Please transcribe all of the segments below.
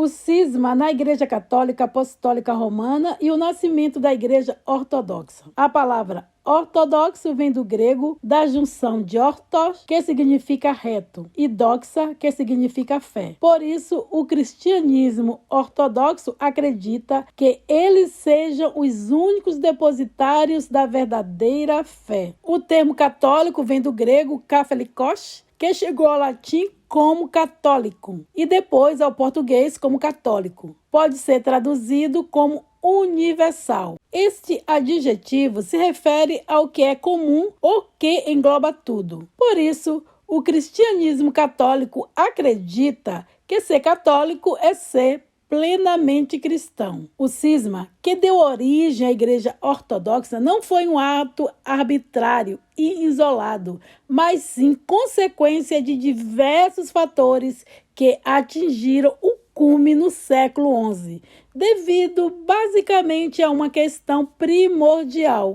o cisma na Igreja Católica Apostólica Romana e o nascimento da Igreja Ortodoxa. A palavra ortodoxo vem do grego, da junção de ortos, que significa reto, e doxa, que significa fé. Por isso, o cristianismo ortodoxo acredita que eles sejam os únicos depositários da verdadeira fé. O termo católico vem do grego katholikos, que chegou ao latim como católico e depois ao português como católico. Pode ser traduzido como universal. Este adjetivo se refere ao que é comum ou que engloba tudo. Por isso, o cristianismo católico acredita que ser católico é ser plenamente cristão. O cisma, que deu origem à Igreja Ortodoxa, não foi um ato arbitrário e isolado, mas sim consequência de diversos fatores que atingiram o cume no século XI, devido basicamente a uma questão primordial: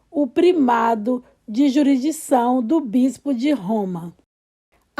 o primado de jurisdição do bispo de Roma.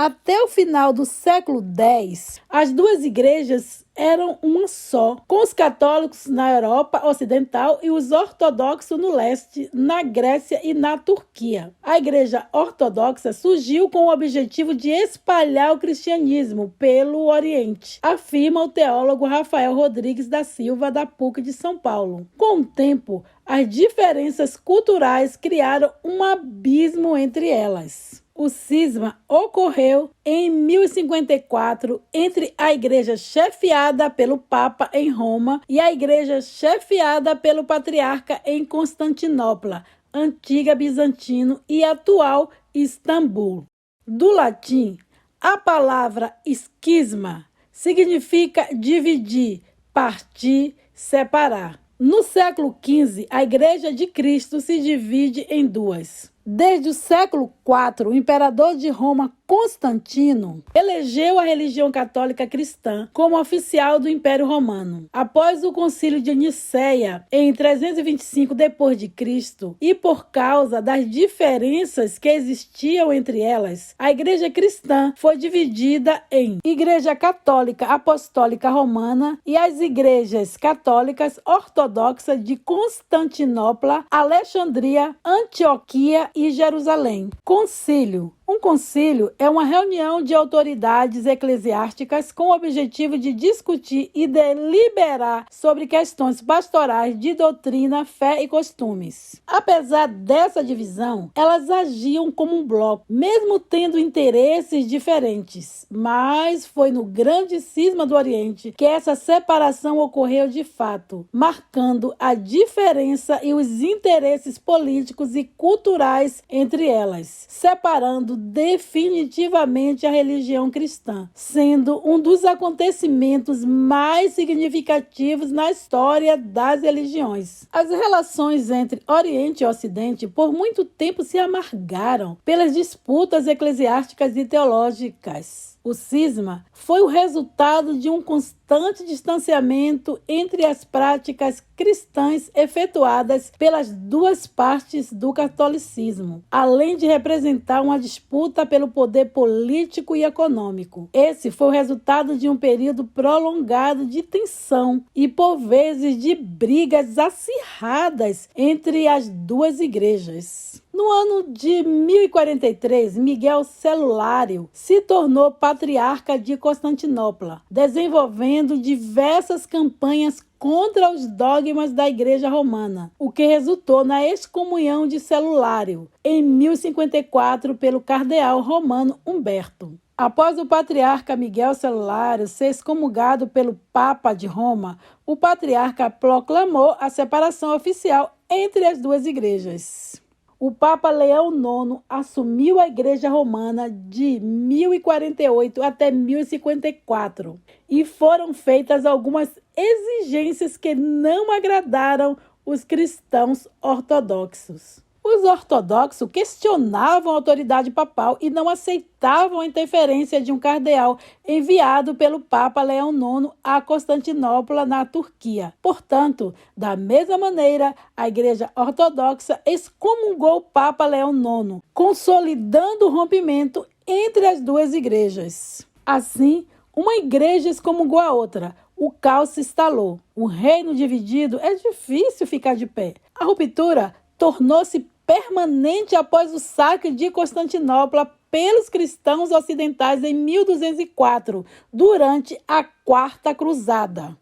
Até o final do século X, as duas igrejas eram uma só, com os católicos na Europa Ocidental e os ortodoxos no leste, na Grécia e na Turquia. A Igreja Ortodoxa surgiu com o objetivo de espalhar o cristianismo pelo Oriente, afirma o teólogo Rafael Rodrigues da Silva, da PUC de São Paulo. Com o tempo, as diferenças culturais criaram um abismo entre elas. O cisma ocorreu em 1054 entre a igreja chefiada pelo Papa em Roma e a igreja chefiada pelo Patriarca em Constantinopla, antiga Bizantino e atual Istambul. Do latim, a palavra esquisma significa dividir, partir, separar. No século XV, a Igreja de Cristo se divide em duas. Desde o século IV, o imperador de Roma, Constantino, elegeu a religião católica cristã como oficial do Império Romano. Após o Concílio de Nicéia, em 325 d.C., e por causa das diferenças que existiam entre elas, a Igreja cristã foi dividida em Igreja Católica Apostólica Romana e as Igrejas Católicas Ortodoxas de Constantinopla, Alexandria, Antioquia e Jerusalém. Concílio. Um concílio é uma reunião de autoridades eclesiásticas com o objetivo de discutir e deliberar sobre questões pastorais de doutrina, fé e costumes. Apesar dessa divisão, elas agiam como um bloco, mesmo tendo interesses diferentes. Mas foi no grande cisma do Oriente que essa separação ocorreu de fato, marcando a diferença e os interesses políticos e culturais entre elas, separando definitivamente a religião cristã, sendo um dos acontecimentos mais significativos na história das religiões. As relações entre Oriente e Ocidente por muito tempo se amargaram pelas disputas eclesiásticas e teológicas. O cisma foi o resultado de um constante distanciamento entre as práticas cristãs efetuadas pelas duas partes do catolicismo, além de representar uma disputa pelo poder político e econômico. Esse foi o resultado de um período prolongado de tensão e, por vezes, de brigas acirradas entre as duas igrejas. No ano de 1043, Miguel Celulário se tornou patriarca de Constantinopla, desenvolvendo diversas campanhas contra os dogmas da Igreja Romana, o que resultou na excomunhão de Celulário, em 1054, pelo cardeal romano Humberto. Após o patriarca Miguel Celulário ser excomungado pelo Papa de Roma, o patriarca proclamou a separação oficial entre as duas igrejas. O Papa Leão IX assumiu a Igreja Romana de 1048 até 1054 e foram feitas algumas exigências que não agradaram os cristãos ortodoxos. Os ortodoxos questionavam a autoridade papal e não aceitavam a interferência de um cardeal enviado pelo Papa Leão IX a Constantinopla, na Turquia. Portanto, da mesma maneira, a Igreja Ortodoxa excomungou o Papa Leão IX, consolidando o rompimento entre as duas igrejas. Assim, uma igreja excomungou a outra. o caos se instalou. Um reino dividido é difícil ficar de pé. A ruptura tornou-se permanente após o saque de Constantinopla pelos cristãos ocidentais em 1204, durante a Quarta Cruzada.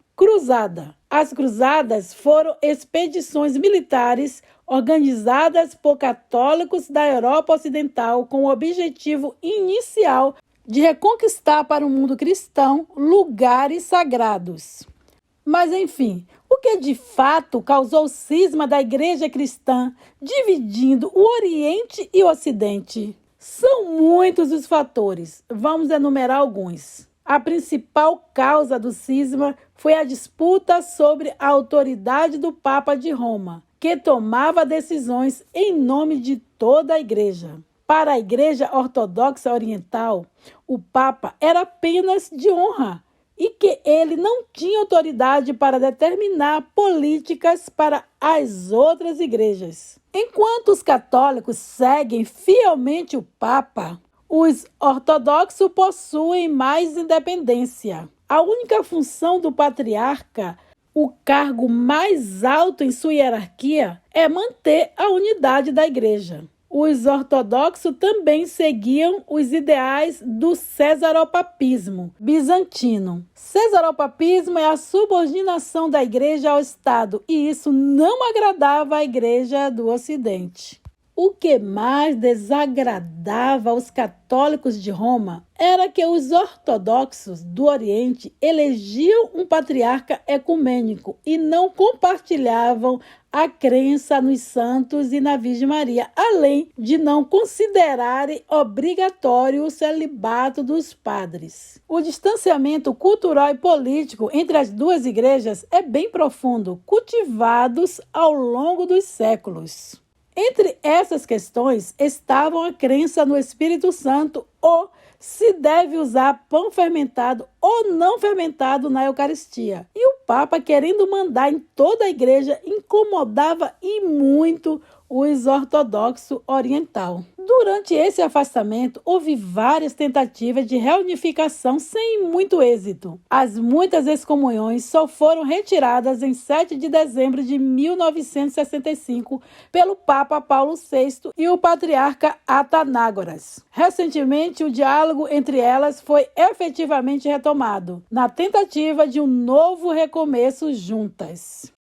As cruzadas foram expedições militares organizadas por católicos da Europa Ocidental com o objetivo inicial de reconquistar para o mundo cristão lugares sagrados. Mas, enfim, o que de fato causou o cisma da Igreja cristã, dividindo o Oriente e o Ocidente? São muitos os fatores. Vamos enumerar alguns. A principal causa do cisma foi a disputa sobre a autoridade do Papa de Roma, que tomava decisões em nome de toda a Igreja. Para a Igreja Ortodoxa Oriental, o Papa era apenas de honra e que ele não tinha autoridade para determinar políticas para as outras igrejas. Enquanto os católicos seguem fielmente o Papa, os ortodoxos possuem mais independência. A única função do patriarca, o cargo mais alto em sua hierarquia, é manter a unidade da igreja. Os ortodoxos também seguiam os ideais do cesaropapismo bizantino. Cesaropapismo é a subordinação da igreja ao Estado, e isso não agradava à igreja do Ocidente. O que mais desagradava aos católicos de Roma era que os ortodoxos do Oriente elegiam um patriarca ecumênico e não compartilhavam a crença nos santos e na Virgem Maria, além de não considerarem obrigatório o celibato dos padres. O distanciamento cultural e político entre as duas igrejas é bem profundo, cultivados ao longo dos séculos. Entre essas questões estavam a crença no Espírito Santo ou se deve usar pão fermentado ou não fermentado na Eucaristia. E o Papa, querendo mandar em toda a igreja, incomodava e muito os ortodoxos oriental. Durante esse afastamento, houve várias tentativas de reunificação sem muito êxito. As muitas excomunhões só foram retiradas em 7 de dezembro de 1965 pelo Papa Paulo VI e o patriarca Atanágoras. Recentemente, o diálogo entre elas foi efetivamente retomado, na tentativa de um novo recomeço juntas.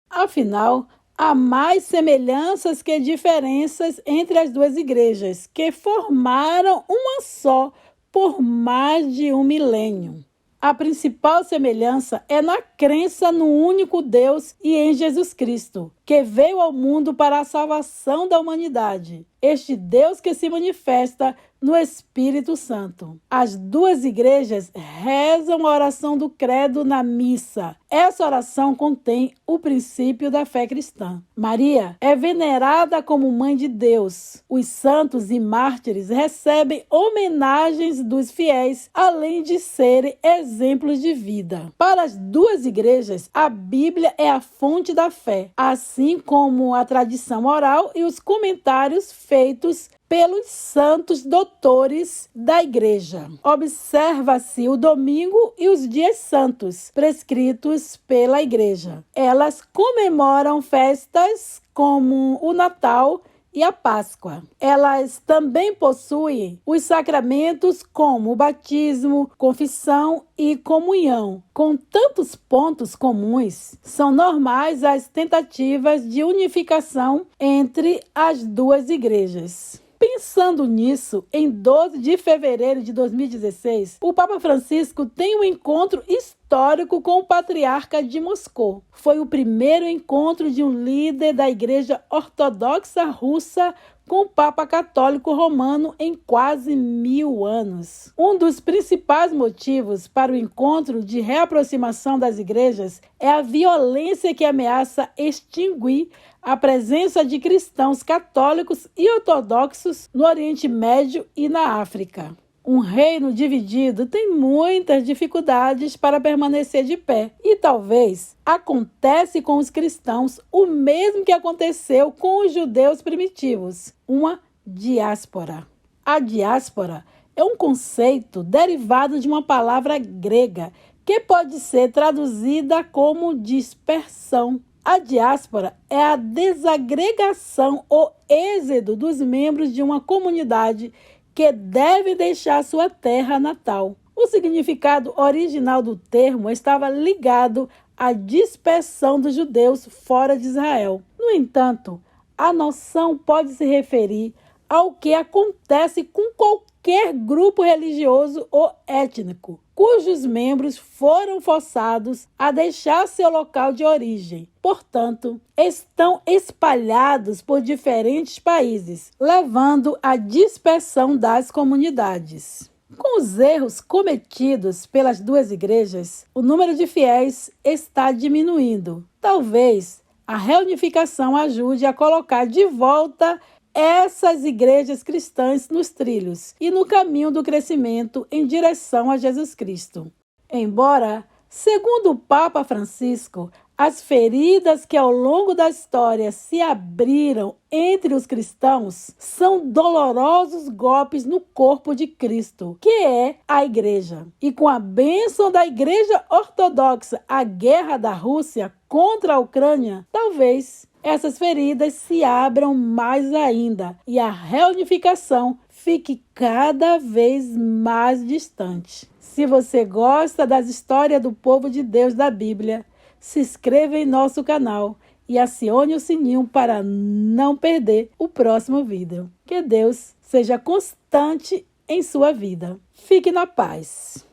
Afinal, há mais semelhanças que diferenças entre as duas igrejas, que formaram uma só por mais de um milênio. A principal semelhança é na crença no único Deus e em Jesus Cristo, que veio ao mundo para a salvação da humanidade. Este Deus que se manifesta no Espírito Santo. As duas igrejas rezam a oração do credo na missa. Essa oração contém o princípio da fé cristã. Maria é venerada como Mãe de Deus. Os santos e mártires recebem homenagens dos fiéis, além de serem exemplos de vida. Para as duas igrejas, a Bíblia é a fonte da fé, assim como a tradição oral e os comentários feitos pelos santos doutores da igreja. Observa-se o domingo e os dias santos prescritos pela igreja. Elas comemoram festas como o Natal e a Páscoa. Elas também possuem os sacramentos como o batismo, confissão e comunhão. Com tantos pontos comuns, são normais as tentativas de unificação entre as duas igrejas. Pensando nisso, em 12 de fevereiro de 2016, o Papa Francisco tem um encontro histórico com o patriarca de Moscou. Foi o primeiro encontro de um líder da Igreja Ortodoxa Russa com o Papa Católico Romano em quase 1000 anos. Um dos principais motivos para o encontro de reaproximação das igrejas é a violência que ameaça extinguir a presença de cristãos católicos e ortodoxos no Oriente Médio e na África. Um reino dividido tem muitas dificuldades para permanecer de pé. E talvez acontece com os cristãos o mesmo que aconteceu com os judeus primitivos, uma diáspora. A diáspora é um conceito derivado de uma palavra grega que pode ser traduzida como dispersão. A diáspora é a desagregação ou êxodo dos membros de uma comunidade que deve deixar sua terra natal. O significado original do termo estava ligado à dispersão dos judeus fora de Israel. No entanto, a noção pode se referir ao que acontece com qualquer grupo religioso ou étnico, cujos membros foram forçados a deixar seu local de origem. Portanto, estão espalhados por diferentes países, levando à dispersão das comunidades. Com os erros cometidos pelas duas igrejas, o número de fiéis está diminuindo. Talvez a reunificação ajude a colocar de volta essas igrejas cristãs nos trilhos e no caminho do crescimento em direção a Jesus Cristo. Embora, segundo o Papa Francisco, as feridas que ao longo da história se abriram entre os cristãos são dolorosos golpes no corpo de Cristo, que é a Igreja. E com a bênção da Igreja Ortodoxa, a guerra da Rússia contra a Ucrânia, talvez essas feridas se abram mais ainda e a reunificação fique cada vez mais distante. Se você gosta das histórias do povo de Deus da Bíblia, se inscreva em nosso canal e acione o sininho para não perder o próximo vídeo. Que Deus seja constante em sua vida. Fique na paz.